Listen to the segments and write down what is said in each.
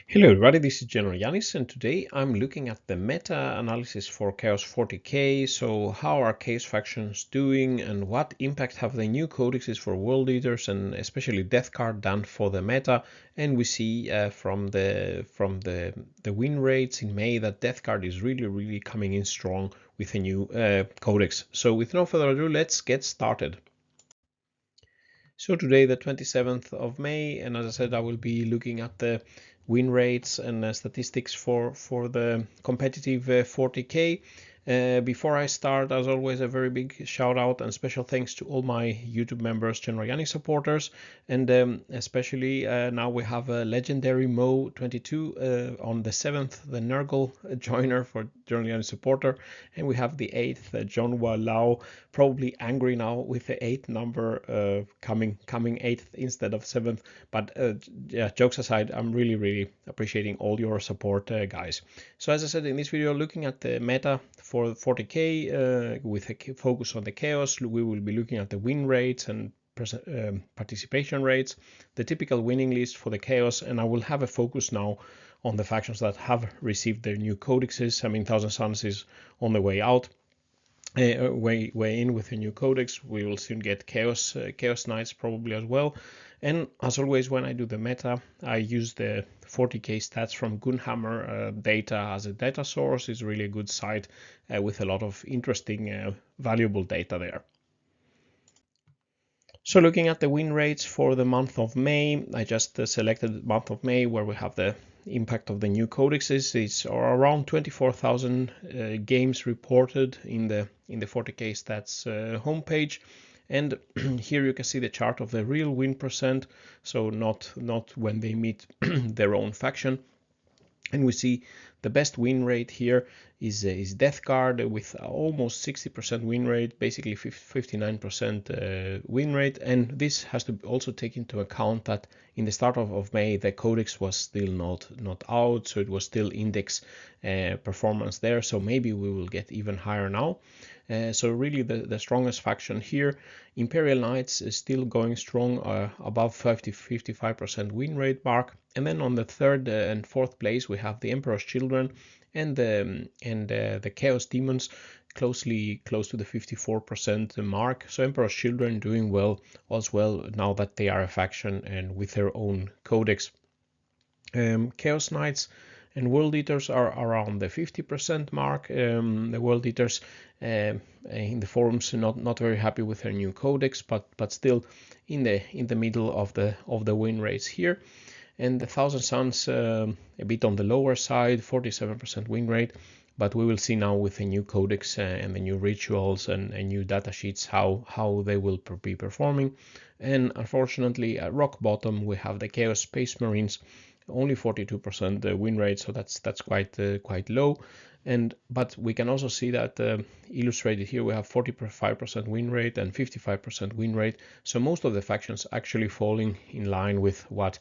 Hello everybody, this is GeneralJannis, and today I'm looking at the meta analysis for WH40k. So how are chaos factions doing and what impact have the new codexes for world leaders and especially Death Card done for the meta? And we see from the win rates in May that Death Card is really coming in strong with a new codex. So with no further ado, let's get started. So today, the 27th of May, and as I said, I will be looking at the win rates and statistics for the competitive 40k. Before I start, as always, a very big shout out and special thanks to all my YouTube members, GeneralJannis supporters, and especially now we have a legendary Mo22 on the 7th, the Nurgle joiner for GeneralJannis supporter, and we have the 8th, John Walau, probably angry now with the 8th number coming 8th instead of 7th. But yeah, jokes aside, I'm really appreciating all your support, guys. So as I said in this video, looking at the meta for 40k with a focus on the chaos, we will be looking at the win rates and participation rates, the typical winning list for the chaos, and I will have a focus now on the factions that have received their new codexes. I mean, Thousand Suns is on the way out. Way in with a new codex. We will soon get chaos knights probably as well. And as always, when I do the meta, I use the 40k stats from Gunhammer data as a data source. It's really a good site with a lot of interesting valuable data there. So looking at the win rates for the month of May, I just selected the month of May where we have the impact of the new codexes. It's around 24,000 games reported in the 40k stats homepage, and here you can see the chart of the real win percent, so not when they meet their own faction. And we see the best win rate here is Death Card with almost 60% win rate, basically 59% win rate. And this has to also take into account that in the start of May, the codex was still not out, so it was still index performance there. So maybe we will get even higher now. So really the strongest faction here, Imperial Knights, is still going strong, above 55% win rate mark. And then on the third and fourth place we have the Emperor's Children and the Chaos Demons, close to the 54% mark. So Emperor's Children doing well as well now that they are a faction and with their own codex. Chaos Knights and World Eaters are around the 50% mark. The World Eaters in the forums not very happy with their new codex, but still in the middle of the win rates here. And the Thousand Suns a bit on the lower side, 47% win rate, but we will see now with the new codex and the new rituals and new data sheets how they will be performing. And unfortunately at rock bottom we have the Chaos Space Marines, only 42% win rate, so that's quite low. But we can also see that illustrated here we have 45% win rate and 55% win rate. So most of the factions actually falling in line with what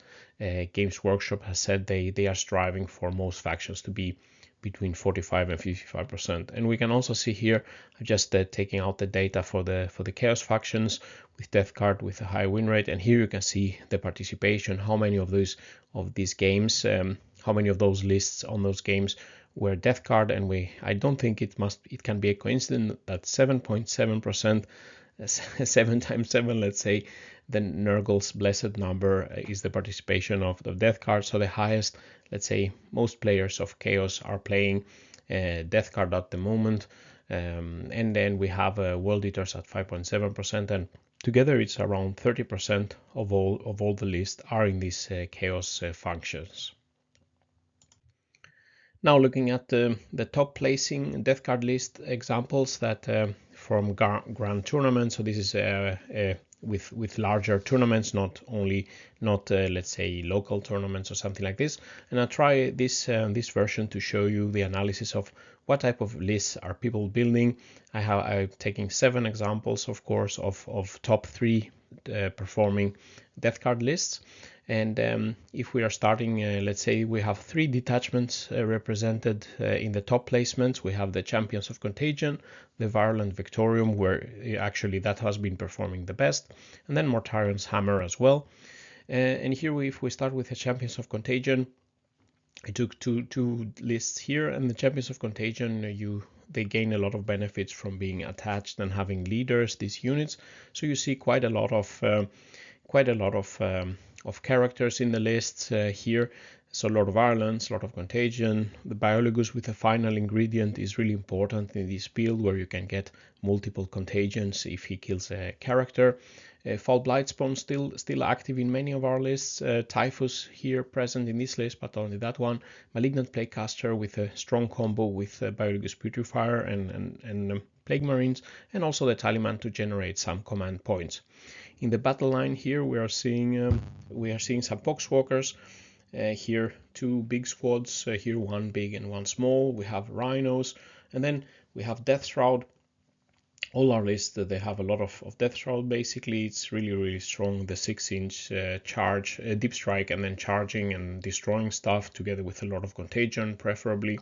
Games Workshop has said they are striving for most factions to be between 45 and 55%. And we can also see here just taking out the data for the chaos factions with Death Card with a high win rate, and here you can see the participation, how many of these games, how many of those lists on those games were Death Card. And I don't think it can be a coincidence that 7.7%, 7 times 7, let's say, the Nurgle's blessed number is the participation of the Death Card. So the highest, let's say, most players of Chaos are playing Death Card at the moment. And then we have World Eaters at 5.7%, and together it's around 30% of all the list are in these Chaos functions. Now looking at the top placing Death Card list examples that from grand tournaments. So this is with larger tournaments, not let's say local tournaments or something like this. And I'll try this version to show you the analysis of what type of lists are people building. I'm taking 7 examples, of course, of top 3 performing Death Card lists. And if we are starting, let's say we have 3 detachments represented in the top placements. We have the Champions of Contagion, the Virulent Vectorium, where actually that has been performing the best, and then Mortarions Hammer as well. And here if we start with the Champions of Contagion, I took two lists here, and the Champions of Contagion, they gain a lot of benefits from being attached and having leaders, these units. So you see quite a lot of characters in the lists here. So a lot of violence, a lot of contagion. The Biologus with the final ingredient is really important in this build, where you can get multiple contagions if he kills a character. Foul Blightspawn still active in many of our lists. Typhus here present in this list, but only that one. Malignant Plaguecaster with a strong combo with Biologus Putrefier and Plague Marines, and also the Talisman to generate some command points. In the battle line here, we are seeing some Poxwalkers. Here two big squads, here one big and one small. We have Rhinos, and then we have Death Shroud. All our lists, they have a lot of Death Shroud. Basically, it's really strong. The 6-inch charge, deep strike, and then charging and destroying stuff together with a lot of contagion, preferably.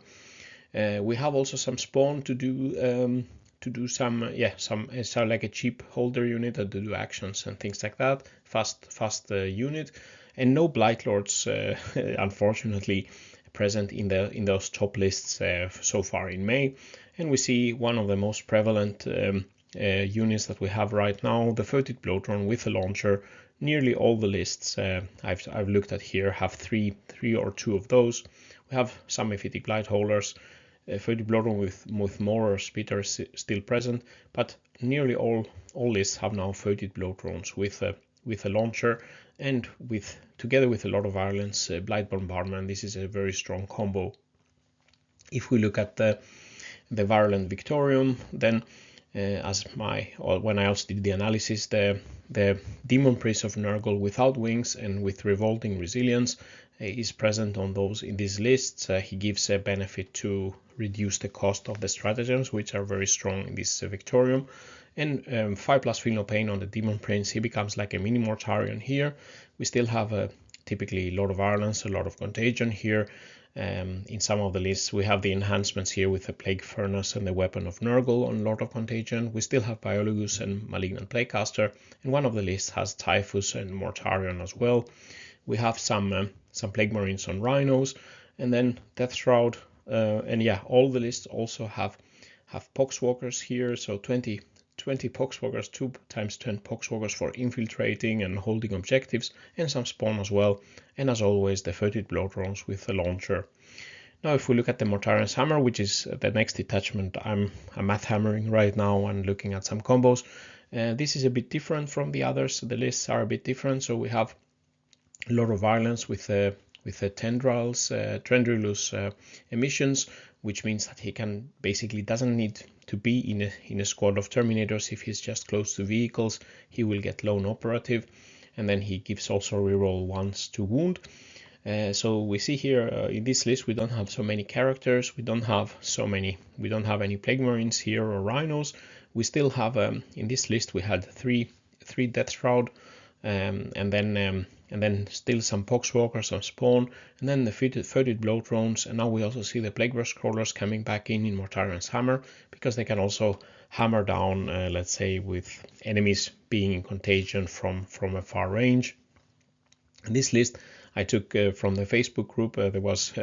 We have also some spawn to do some like a cheap holder unit that do actions and things like that. Fast unit. And no Blight Lords, unfortunately, present in those top lists so far in May. And we see one of the most prevalent units that we have right now, the Furtive Bloatron with a launcher. Nearly all the lists I've looked at here have three or two of those. We have some Mephitic Blight Holders, Furtive Bloatron with more spitters still present, but nearly all lists have now Furtive Bloatrons with a launcher, and together with a lot of violence, Blight Bombardment. This is a very strong combo. If we look at the Virulent Vectorium, then when I also did the analysis, the Daemon Prince of Nurgle without wings and with revolting resilience is present on those in these lists. He gives a benefit to reduce the cost of the stratagems, which are very strong in this Vectorium. And 5+ Feel No Pain on the Daemon Prince. He becomes like a mini Mortarion here. We still have typically a lot of violence, a lot of contagion here. In some of the lists, we have the enhancements here with the Plague Furnace and the Weapon of Nurgle on a lot of contagion. We still have Biologus and Malignant Plaguecaster, and one of the lists has Typhus and Mortarion as well. We have some Plague Marines on Rhinos, and then Death Shroud, and yeah, all the lists also have Poxwalkers here, so 20 Poxwalkers, 2 × 10 Poxwalkers for infiltrating and holding objectives, and some spawn as well, and as always the Furtive Bloatrons with the launcher. Now if we look at the Mortarions Hammer, which is the next detachment I'm math hammering right now and looking at some combos, this is a bit different from the others. The lists are a bit different, so we have a lot of violence with the Tendrilus emissions, which means that he doesn't need to be in a squad of Terminators. If he's just close to vehicles, he will get lone operative, and then he gives also reroll 1s to wound. So we see here in this list we don't have so many characters, we don't have any Plague Marines here or Rhinos. We still have in this list we had three Death Shroud, and then still some Poxwalkers, some spawn, and then the Furtive Bloatrons, and now we also see the Plagueverse Crawlers coming back in Mortarion's Hammer, because they can also hammer down, let's say, with enemies being in contagion from a far range. And this list I took from the Facebook group. There was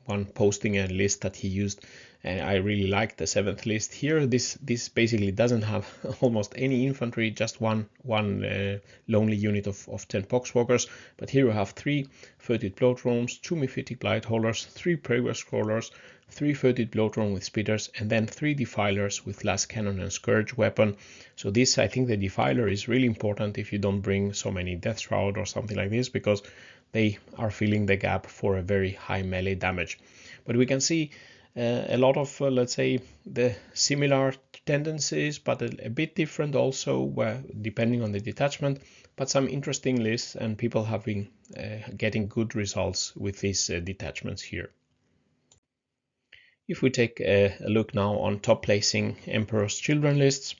one posting a list that he used, and I really liked the 7th list here. This basically doesn't have almost any infantry, just one lonely unit of 10 Poxwalkers. But here we have 3 Furtive Bloatrons, 2 Mephitic Blight Holders, 3 Plagueverse Crawlers, 3 Furtive Bloatron with Spitters, and then 3 Defilers with Last Cannon and Scourge weapon. So this, I think the Defiler is really important if you don't bring so many Death Shroud or something like this, because they are filling the gap for a very high melee damage. But we can see a lot of, let's say, the similar tendencies, but a bit different also, depending on the detachment, but some interesting lists, and people have been getting good results with these detachments here. If we take a look now on top placing Emperor's Children lists,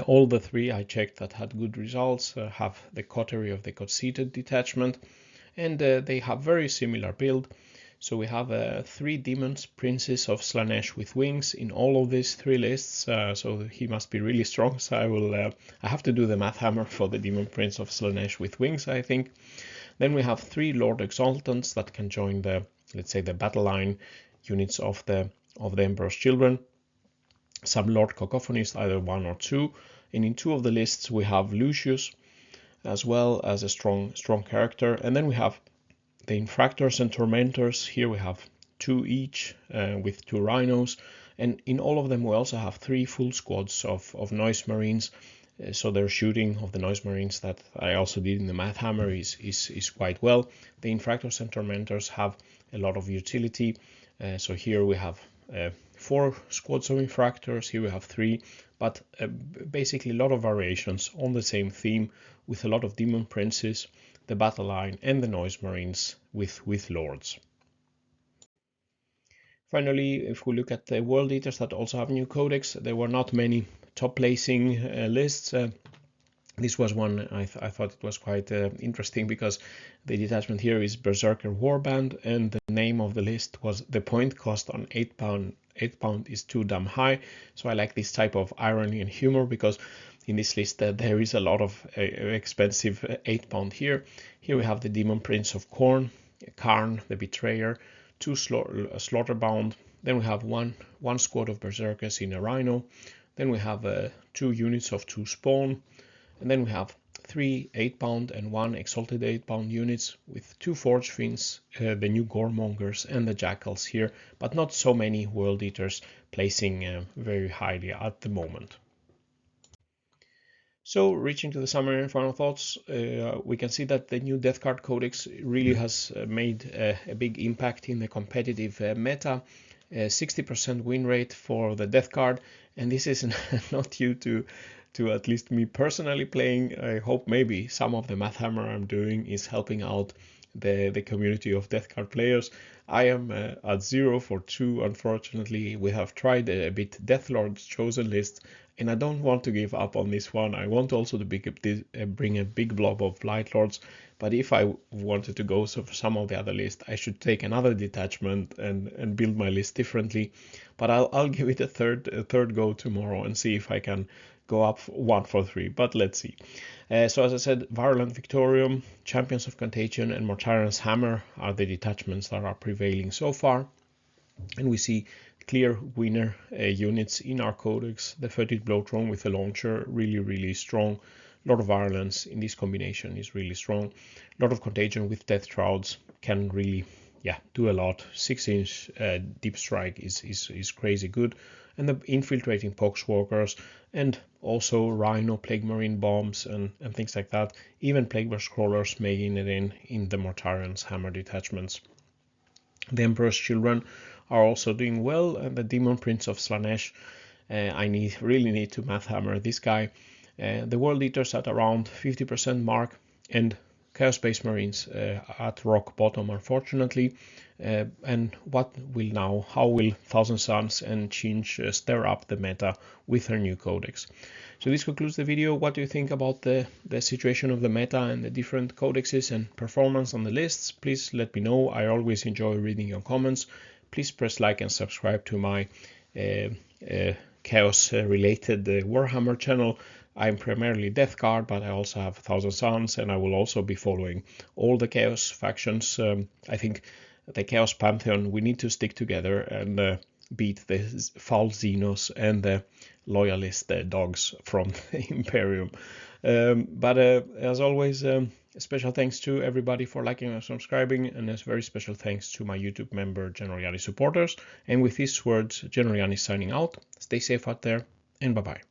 all the 3 I checked that had good results have the coterie of the conceited detachment, and they have very similar build. So we have 3 Daemon Princes of Slaanesh with wings in all of these 3 lists, so he must be really strong. So I have to do the math hammer for the Daemon Prince of Slaanesh with wings, I think. Then we have 3 Lord Exultants that can join the let's say the battle line units of the Emperor's Children, some Lord Cacophonists, either 1 or 2, and in 2 of the lists we have Lucius as well as a strong character, and then we have the Infractors and Tormentors. Here we have 2 each with 2 Rhinos, and in all of them we also have 3 full squads of Noise Marines. So their shooting of the Noise Marines that I also did in the Math Hammer is quite well. The Infractors and Tormentors have a lot of utility. So here we have 4 squads of Infractors, here we have 3, but basically a lot of variations on the same theme with a lot of Demon Princes, the Battle Line, and the Noise Marines with Lords. Finally, if we look at the World Eaters that also have new Codex, there were not many top placing lists. This was one I thought it was quite interesting because the detachment here is Berserker Warband, and the name of the list was the point cost on 8 pound. 8 pound is too damn high. So I like this type of irony and humor because in this list there is a lot of expensive 8 pound here. Here we have the Demon Prince of Karn, the Betrayer, 2 Slaughterbound. Then we have one squad of Berserkers in a Rhino. Then we have 2 units of 2 Spawn. And then we have 3 8 pound and 1 Exalted 8 pound units with 2 Forge Fiends, the new Goremongers and the Jackals here, but not so many World Eaters placing very highly at the moment. So reaching to the summary and final thoughts, we can see that the new Death Card Codex really has made a big impact in the competitive meta. 60% win rate for the Death Card, and this is not due to at least me personally playing. I hope maybe some of the Math Hammer I'm doing is helping out the community of Death Card players. I am at 0 for 2, unfortunately. We have tried a bit Deathlord's Chosen list, and I don't want to give up on this one. I want also to bring a big blob of Light Lords, but if I wanted to go for some of the other lists, I should take another detachment and build my list differently. But I'll give it a third go tomorrow and see if I can go up 1 for 3, but let's see. So as I said, Virulent Vectorium, Champions of Contagion and Mortarions Hammer are the detachments that are prevailing so far, and we see clear winner units in our Codex. The 30th Blow-Throne with a launcher, really strong. A lot of Virulence in this combination is really strong. A lot of Contagion with Death Shrouds can really do a lot. 6-inch deep strike is crazy good. And the infiltrating Poxwalkers, and also Rhino Plague Marine bombs and things like that. Even Plagueburst Crawlers making it in the Mortarions Hammer detachments. The Emperor's Children are also doing well, and the Daemon Prince of Slaanesh, I really need to Math Hammer this guy. The World Eaters at around 50% mark, and Chaos Space Marines at rock bottom, unfortunately. And how will Thousand Suns and Tzeentch stir up the meta with her new Codex? So this concludes the video. What do you think about the situation of the meta and the different codexes and performance on the lists? Please let me know. I always enjoy reading your comments. Please press like and subscribe to my chaos related Warhammer channel. I'm primarily Death Card, but I also have Thousand Suns, and I will also be following all the Chaos factions. I think the Chaos Pantheon, we need to stick together and beat the Foul Xenos and the Loyalist dogs from the Imperium. But as always, a special thanks to everybody for liking and subscribing, and a very special thanks to my YouTube member GeneralJannis supporters. And with these words, GeneralJannis signing out. Stay safe out there, and bye-bye.